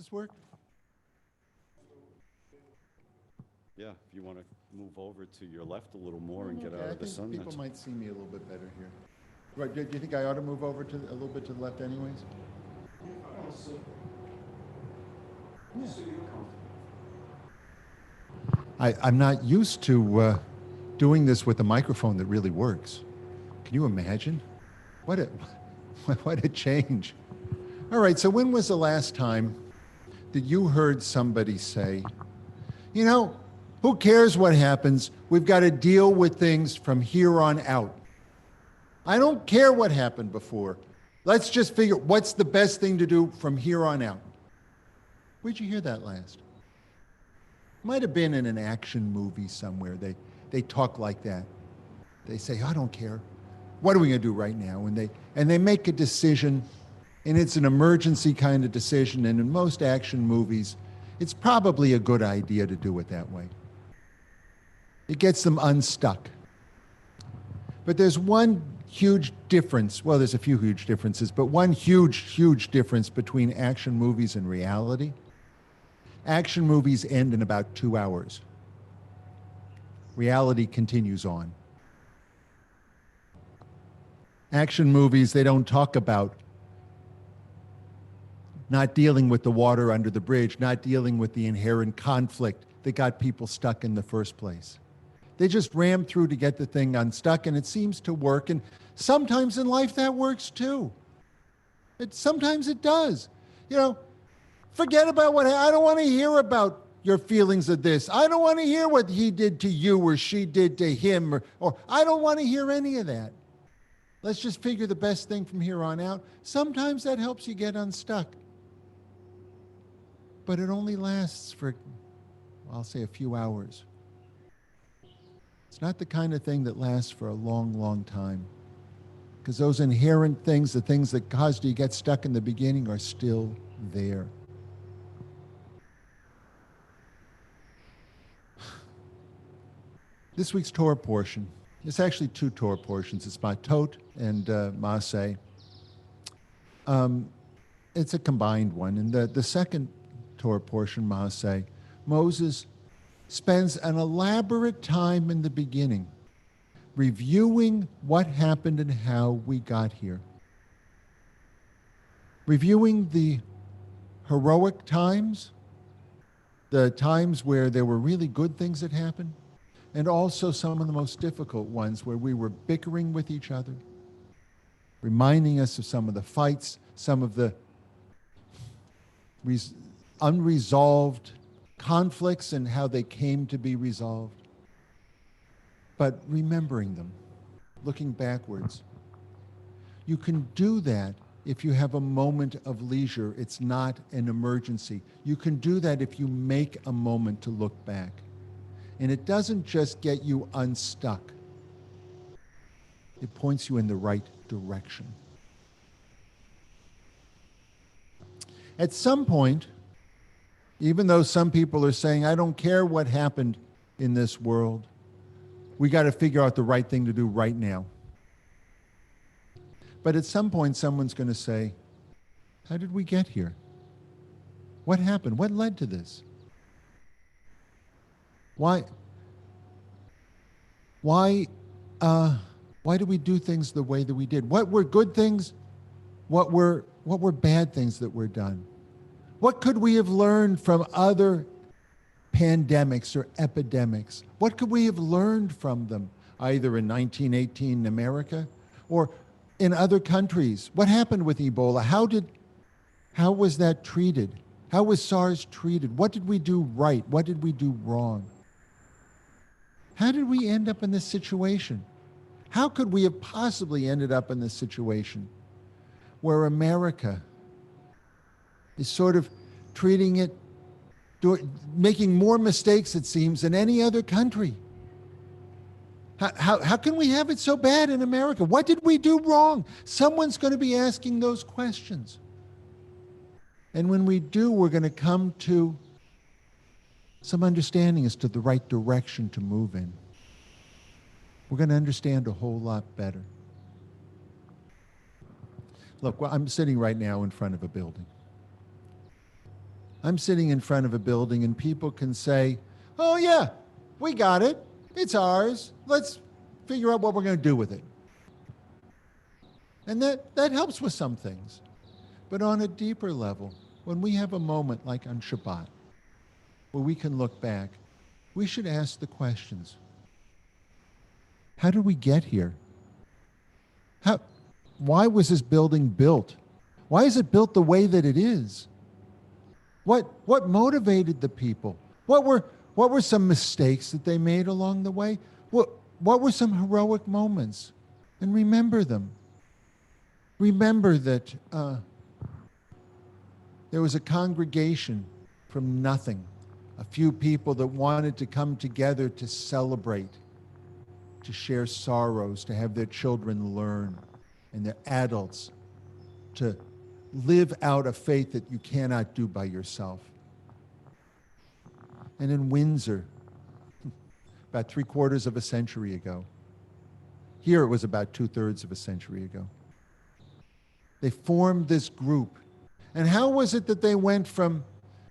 this work? Yeah, if you want to move over to your left a little more and get Yeah, out I of the think sun, people that's might see me a little bit better here. Right, do you think I ought to move over to a little bit to the left anyways? Yeah. I'm not used to doing this with a microphone that really works. Can you imagine? What a, what a change. All right, so when was the last time that you heard somebody say, you know, who cares what happens? We've got to deal with things from here on out. I don't care what happened before. Let's just figure what's the best thing to do from here on out. Where'd you hear that last? Might have been in an action movie somewhere. They talk like that. They say, I don't care. What are we going to do right now? And they make a decision, and it's an emergency kind of decision. And in most action movies, it's probably a good idea to do it that way. It gets them unstuck. But there's one huge difference. Well, there's a few huge differences, but one huge, huge difference between action movies and reality. Action movies end in about 2 hours. Reality continues on. Action movies, they don't talk about not dealing with the water under the bridge, not dealing with the inherent conflict that got people stuck in the first place. They just ram through to get the thing unstuck, and it seems to work. And sometimes in life that works too. Sometimes it does. You know, forget about I don't want to hear about your feelings of this. I don't want to hear what he did to you or she did to him, or I don't want to hear any of that. Let's just figure the best thing from here on out. Sometimes that helps you get unstuck. But it only lasts for, I'll say, a few hours. It's not the kind of thing that lasts for a long, long time. Because those inherent things, the things that caused you to get stuck in the beginning, are still there. This week's Torah portion, it's actually two Torah portions. It's Matot and Maaseh. It's a combined one. And the second Torah portion, Maaseh, Moses spends an elaborate time in the beginning reviewing what happened and how we got here. Reviewing the heroic times, the times where there were really good things that happened, and also some of the most difficult ones where we were bickering with each other, reminding us of some of the fights, some of the unresolved conflicts and how they came to be resolved. But remembering them, looking backwards. You can do that if you have a moment of leisure. It's not an emergency. You can do that if you make a moment to look back. And it doesn't just get you unstuck. It points you in the right direction. At some point, even though some people are saying, I don't care what happened in this world, we got to figure out the right thing to do right now. But at some point, someone's going to say, how did we get here? What happened? What led to this? Why do we do things the way that we did? What were good things? What were bad things that were done? What could we have learned from other pandemics or epidemics? What could we have learned from them, either in 1918 in America or in other countries? What happened with Ebola? How was that treated? How was SARS treated? What did we do right? What did we do wrong? How did we end up in this situation? How could we have possibly ended up in this situation where America is sort of treating it, making more mistakes, it seems, than any other country? How can we have it so bad in America? What did we do wrong? Someone's going to be asking those questions. And when we do, we're going to come to some understanding as to the right direction to move in. We're going to understand a whole lot better. Look, I'm sitting right now in front of a building. I'm sitting in front of a building and people can say, oh, yeah, we got it. It's ours. Let's figure out what we're going to do with it. And that helps with some things. But on a deeper level, when we have a moment like on Shabbat, where we can look back, we should ask the questions. How did we get here? Why was this building built? Why is it built the way that it is? What motivated the people? What were some mistakes that they made along the way? What were some heroic moments? And remember them. Remember that there was a congregation from nothing, a few people that wanted to come together to celebrate, to share sorrows, to have their children learn, and their adults to live out a faith that you cannot do by yourself. And in Windsor, about 3/4 of a century ago, here it was about 2/3 of a century ago, they formed this group. And how was it that they went from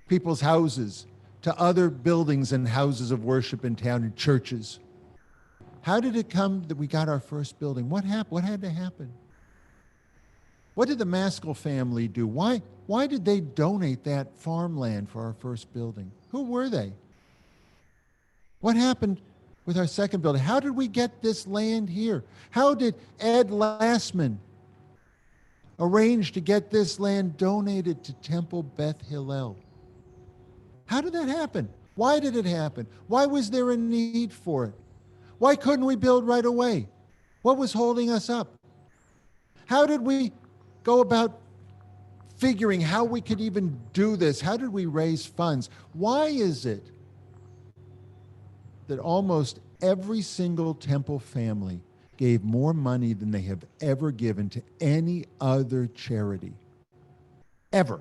people's houses to other buildings and houses of worship in town and churches? How did it come that we got our first building? What happened? What had to happen? What did the Maskell family do? Why did they donate that farmland for our first building? Who were they? What happened with our second building? How did we get this land here? How did Ed Lassman arrange to get this land donated to Temple Beth Hillel? How did that happen? Why did it happen? Why was there a need for it? Why couldn't we build right away? What was holding us up? How did we go about figuring how we could even do this? How did we raise funds? Why is it that almost every single Temple family gave more money than they have ever given to any other charity, ever,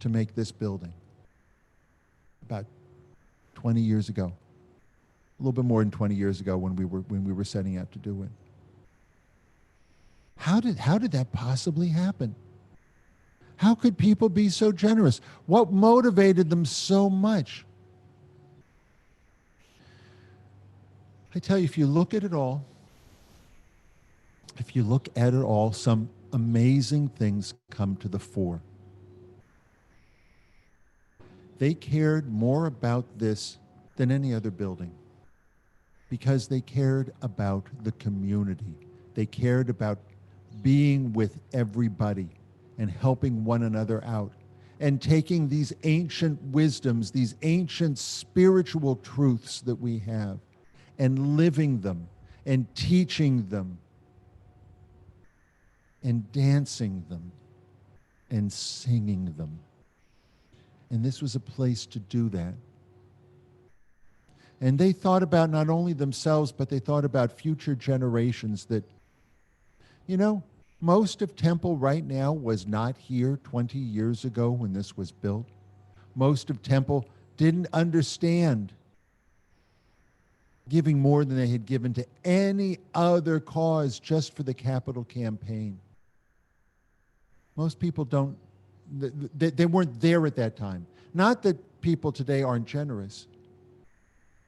to make this building? About 20 years ago. A little bit more than 20 years ago when we were setting out to do it. How did that possibly happen? How could people be so generous? What motivated them so much? I tell you, if you look at it all, some amazing things come to the fore. They cared more about this than any other building because they cared about the community. They cared about being with everybody and helping one another out and taking these ancient wisdoms, these ancient spiritual truths that we have and living them and teaching them and dancing them and singing them. And this was a place to do that. And they thought about not only themselves, but they thought about future generations that, you know, most of Temple right now was not here 20 years ago when this was built. Most of Temple didn't understand giving more than they had given to any other cause just for the capital campaign. Most people don't, they weren't there at that time. Not that people today aren't generous,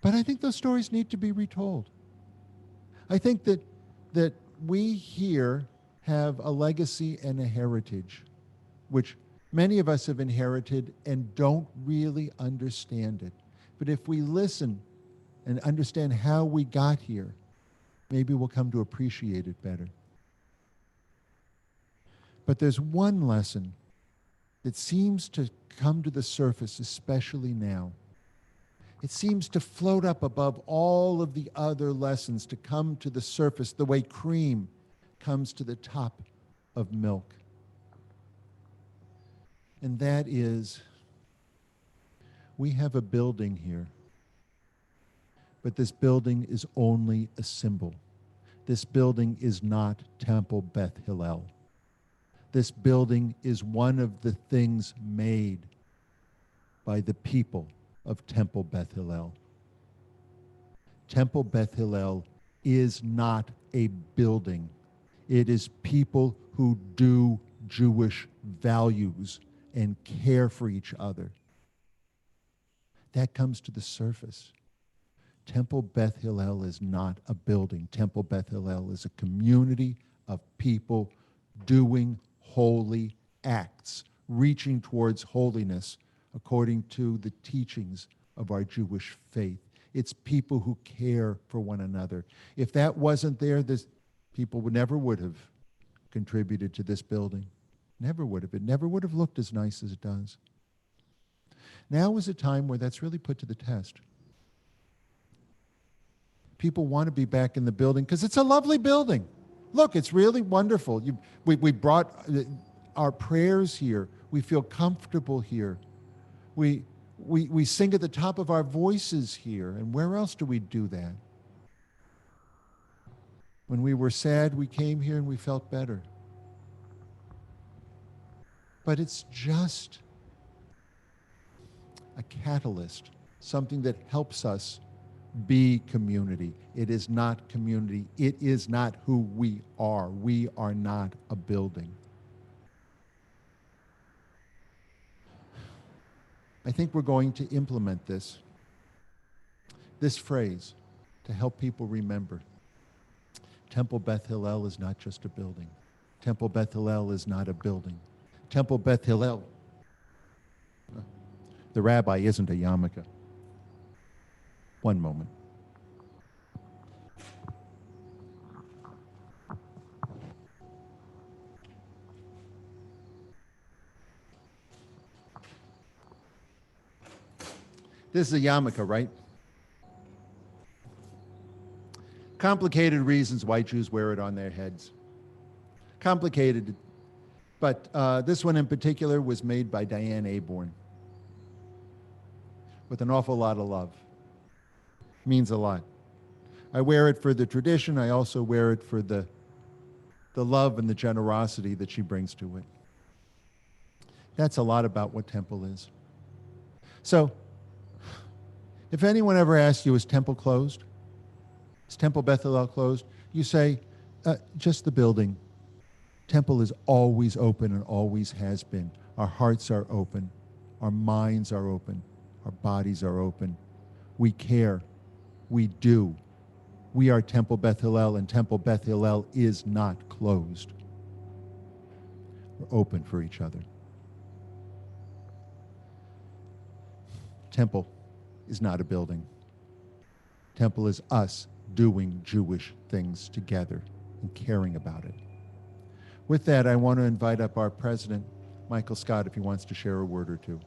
but I think those stories need to be retold. I think that we here have a legacy and a heritage, which many of us have inherited and don't really understand it. But if we listen and understand how we got here, maybe we'll come to appreciate it better. But there's one lesson that seems to come to the surface, especially now. It seems to float up above all of the other lessons, to come to the surface the way cream comes to the top of milk. And that is, we have a building here, but this building is only a symbol. This building is not Temple Beth Hillel. This building is one of the things made by the people of Temple Beth Hillel. Temple Beth Hillel is not a building. It is people who do Jewish values and care for each other that comes to the surface. Temple Beth Hillel is not a building. Temple Beth Hillel is a community of people doing holy acts, reaching towards holiness according to the teachings of our Jewish faith. It's people who care for one another. If that wasn't there, people never would have contributed to this building. Never would have. It never would have looked as nice as it does. Now is a time where that's really put to the test. People want to be back in the building because it's a lovely building. Look, it's really wonderful. We brought our prayers here. We feel comfortable here. We sing at the top of our voices here. And where else do we do that? When we were sad, we came here and we felt better. But it's just a catalyst, something that helps us be community. It is not community. It is not who we are. We are not a building. I think we're going to implement this phrase to help people remember. Temple Beth Hillel is not just a building. Temple Beth Hillel is not a building. Temple Beth Hillel, the rabbi isn't a yarmulke. One moment. This is a yarmulke, right? Complicated reasons why Jews wear it on their heads. Complicated, but this one in particular was made by Diane Aborn with an awful lot of love. Means a lot. I wear it for the tradition. I also wear it for the love and the generosity that she brings to it. That's a lot about what Temple is. So, if anyone ever asks you, is Temple closed? Is Temple Beth Hillel closed? You say, just the building. Temple is always open and always has been. Our hearts are open. Our minds are open. Our bodies are open. We care. We do. We are Temple Beth Hillel, and Temple Beth Hillel is not closed. We're open for each other. Temple is not a building. Temple is us doing Jewish things together and caring about it. With that, I want to invite up our president, Michael Scott, if he wants to share a word or two.